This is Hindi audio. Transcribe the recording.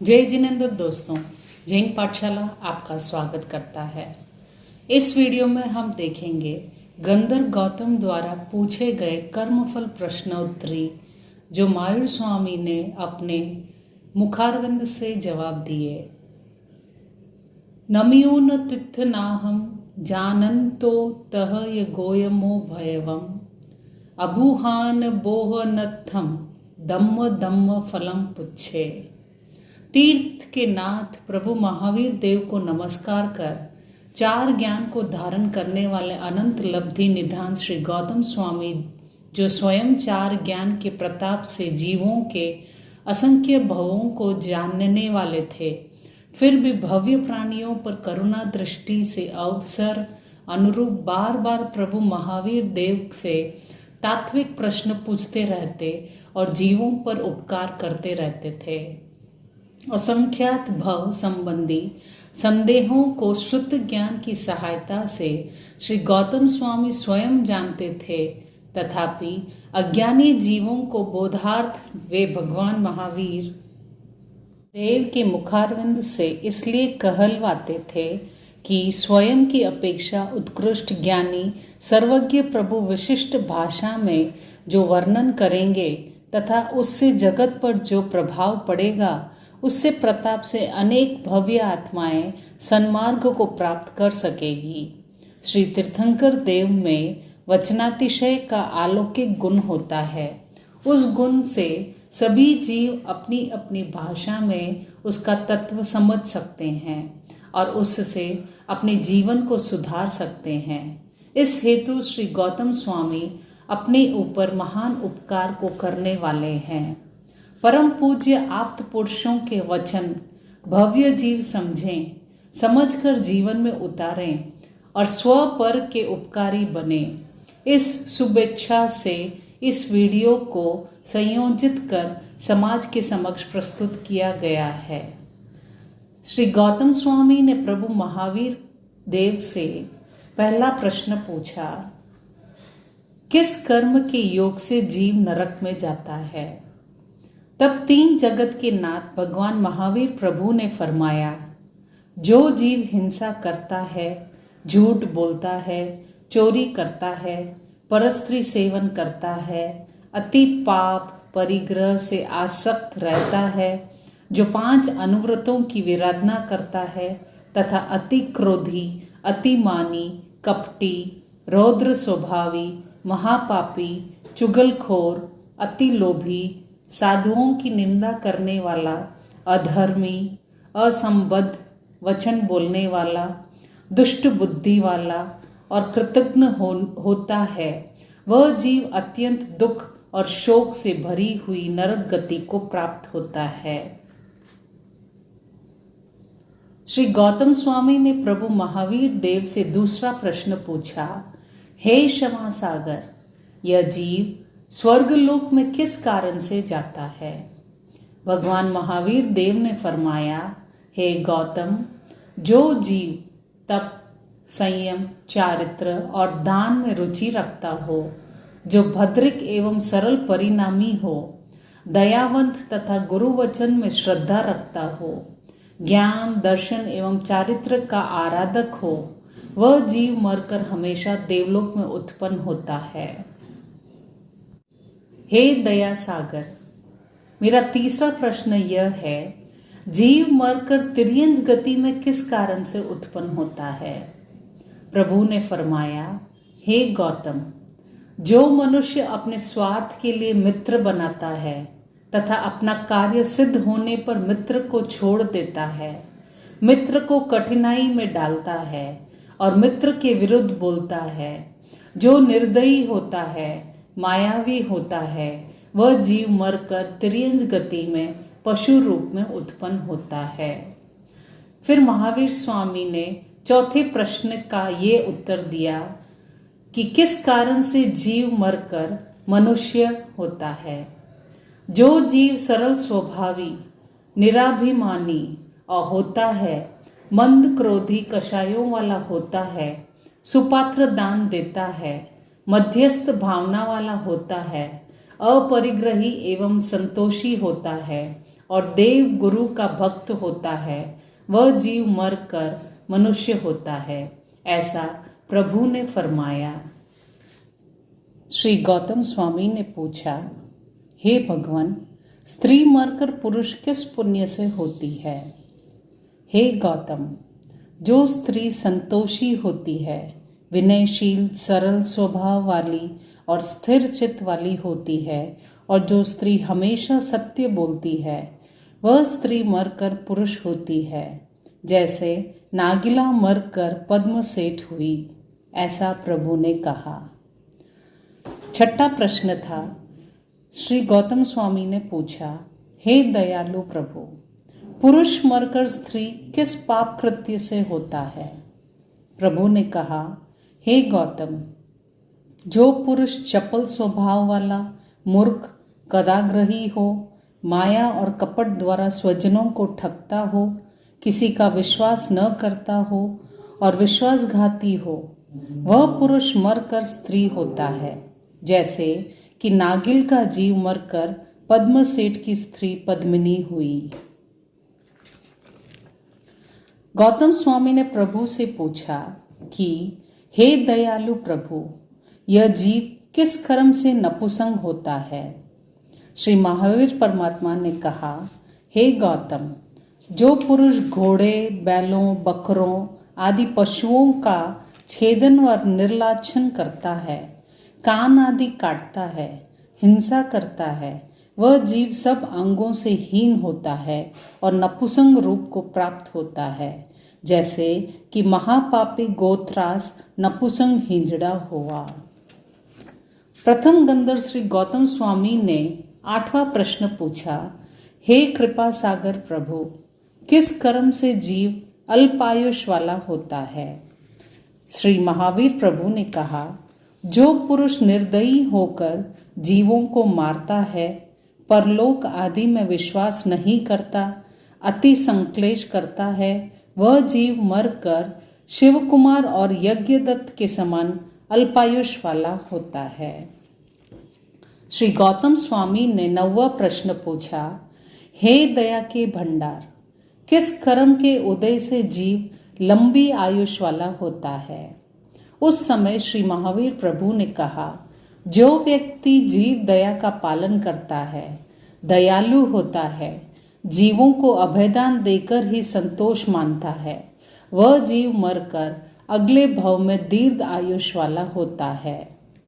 जय जिनेंद्र दोस्तों, जैन पाठशाला आपका स्वागत करता है। इस वीडियो में हम देखेंगे गंधर्व गौतम द्वारा पूछे गए कर्मफल प्रश्नोत्तरी जो मायूर स्वामी ने अपने मुखारविंद से जवाब दिए। नमियो न तिथ नाहम जानन्तो तह य गोयमो भयवम अभुहान बोह नत्थम दम्म दम्म फलम पुच्छे। तीर्थ के नाथ प्रभु महावीर देव को नमस्कार कर चार ज्ञान को धारण करने वाले अनंत लब्धि निधान श्री गौतम स्वामी, जो स्वयं चार ज्ञान के प्रताप से जीवों के असंख्य भवों को जानने वाले थे, फिर भी भव्य प्राणियों पर करुणा दृष्टि से अवसर अनुरूप बार बार प्रभु महावीर देव से तात्विक प्रश्न पूछते रहते और जीवों पर उपकार करते रहते थे। असंख्यात भव संबंधी संदेहों को शुद्ध ज्ञान की सहायता से श्री गौतम स्वामी स्वयं जानते थे, तथापि अज्ञानी जीवों को बोधार्थ वे भगवान महावीर देव के मुखारविंद से इसलिए कहलवाते थे कि स्वयं की अपेक्षा उत्कृष्ट ज्ञानी सर्वज्ञ प्रभु विशिष्ट भाषा में जो वर्णन करेंगे तथा उससे जगत पर जो प्रभाव पड़ेगा, उससे प्रताप से अनेक भव्य आत्माएं सन्मार्ग को प्राप्त कर सकेगी। श्री तीर्थंकर देव में वचनातिशय का अलौकिक गुण होता है। उस गुण से सभी जीव अपनी अपनी भाषा में उसका तत्व समझ सकते हैं और उससे अपने जीवन को सुधार सकते हैं। इस हेतु श्री गौतम स्वामी अपने ऊपर महान उपकार को करने वाले हैं। परम पूज्य आप्त पुरुषों के वचन भव्य जीव समझें, समझकर जीवन में उतारें और स्व पर के उपकारी बने। इस शुभेच्छा से इस वीडियो को संयोजित कर समाज के समक्ष प्रस्तुत किया गया है। श्री गौतम स्वामी ने प्रभु महावीर देव से पहला प्रश्न पूछा, किस कर्म के योग से जीव नरक में जाता है? तब तीन जगत के नाथ भगवान महावीर प्रभु ने फरमाया, जो जीव हिंसा करता है, झूठ बोलता है, चोरी करता है, परस्त्री सेवन करता है, अति पाप परिग्रह से आसक्त रहता है, जो 5 अनुव्रतों की विराधना करता है तथा अति क्रोधी, अति मानी, कपटी, रौद्र स्वभावी, महापापी, चुगलखोर, अति लोभी, साधुओं की निंदा करने वाला, अधर्मी, असंबद्ध वचन बोलने वाला, दुष्ट बुद्धि वाला और कृतघ्न होता है, वह जीव अत्यंत दुख और शोक से भरी हुई नरक गति को प्राप्त होता है। श्री गौतम स्वामी ने प्रभु महावीर देव से दूसरा प्रश्न पूछा, हे क्षमा सागर, यह जीव स्वर्गलोक में किस कारण से जाता है? भगवान महावीर देव ने फरमाया, हे गौतम, जो जीव तप, संयम, चारित्र और दान में रुचि रखता हो, जो भद्रिक एवं सरल परिणामी हो, दयावंत तथा गुरु वचन में श्रद्धा रखता हो, ज्ञान, दर्शन एवं चारित्र का आराधक हो, वह जीव मरकर हमेशा देवलोक में उत्पन्न होता है। हे दया सागर, मेरा तीसरा प्रश्न यह है, जीव मरकर तिर्यंज गति में किस कारण से उत्पन्न होता है? प्रभु ने फरमाया, हे गौतम, जो मनुष्य अपने स्वार्थ के लिए मित्र बनाता है तथा अपना कार्य सिद्ध होने पर मित्र को छोड़ देता है, मित्र को कठिनाई में डालता है और मित्र के विरुद्ध बोलता है, जो निर्दयी होता है, मायावी होता है, वह जीव मरकर तिर्यंज गति में पशु रूप में उत्पन्न होता है। फिर महावीर स्वामी ने चौथे प्रश्न का ये उत्तर दिया कि किस कारण से जीव मरकर मनुष्य होता है। जो जीव सरल स्वभावी, निराभिमानी और होता है, मंद क्रोधी कषायों वाला होता है, सुपात्र दान देता है, मध्यस्थ भावना वाला होता है, अपरिग्रही एवं संतोषी होता है और देव गुरु का भक्त होता है, वह जीव मरकर मनुष्य होता है, ऐसा प्रभु ने फरमाया। श्री गौतम स्वामी ने पूछा, हे भगवान, स्त्री मरकर पुरुष किस पुण्य से होती है? हे गौतम, जो स्त्री संतोषी होती है, विनयशील, सरल स्वभाव वाली और स्थिर चित्त वाली होती है, और जो स्त्री हमेशा सत्य बोलती है, वह स्त्री मरकर पुरुष होती है, जैसे नागिला मरकर पद्म सेठ हुई, ऐसा प्रभु ने कहा। छठा प्रश्न था, श्री गौतम स्वामी ने पूछा, हे दयालु प्रभु, पुरुष मरकर स्त्री किस पाप कृत्य से होता है? प्रभु ने कहा, हे गौतम, जो पुरुष चपल स्वभाव वाला, मूर्ख, गदाग्रही हो, माया और कपट द्वारा स्वजनों को ठगता हो, किसी का विश्वास न करता हो और विश्वासघाती हो, वह पुरुष मरकर स्त्री होता है, जैसे कि नागिल का जीव मरकर पद्म सेठ की स्त्री पद्मिनी हुई। गौतम स्वामी ने प्रभु से पूछा कि हे दयालु प्रभु, यह जीव किस कर्म से नपुंसक होता है? श्री महावीर परमात्मा ने कहा, हे गौतम, जो पुरुष घोड़े, बैलों, बकरों आदि पशुओं का छेदन और निर्लाछन करता है, कान आदि काटता है, हिंसा करता है, वह जीव सब अंगों से हीन होता है और नपुंसक रूप को प्राप्त होता है, जैसे कि महापापी गोत्रास नपुंसक हिंजड़ा हुआ। प्रथम गंधर्व श्री गौतम स्वामी ने 8वां प्रश्न पूछा, हे कृपा सागर प्रभु, किस कर्म से जीव अल्पायुष वाला होता है? श्री महावीर प्रभु ने कहा, जो पुरुष निर्दयी होकर जीवों को मारता है, परलोक आदि में विश्वास नहीं करता, अति संक्लेश करता है, वह जीव मरकर शिव कुमार और यज्ञदत्त के समान अल्पायुष वाला होता है। श्री गौतम स्वामी ने 9वां प्रश्न पूछा, हे दया के भंडार, किस कर्म के उदय से जीव लंबी आयुष वाला होता है? उस समय श्री महावीर प्रभु ने कहा, जो व्यक्ति जीव दया का पालन करता है, दयालु होता है, जीवों को अभयदान देकर ही संतोष मानता है, वह जीव मरकर अगले भव में दीर्घ आयुष वाला होता है।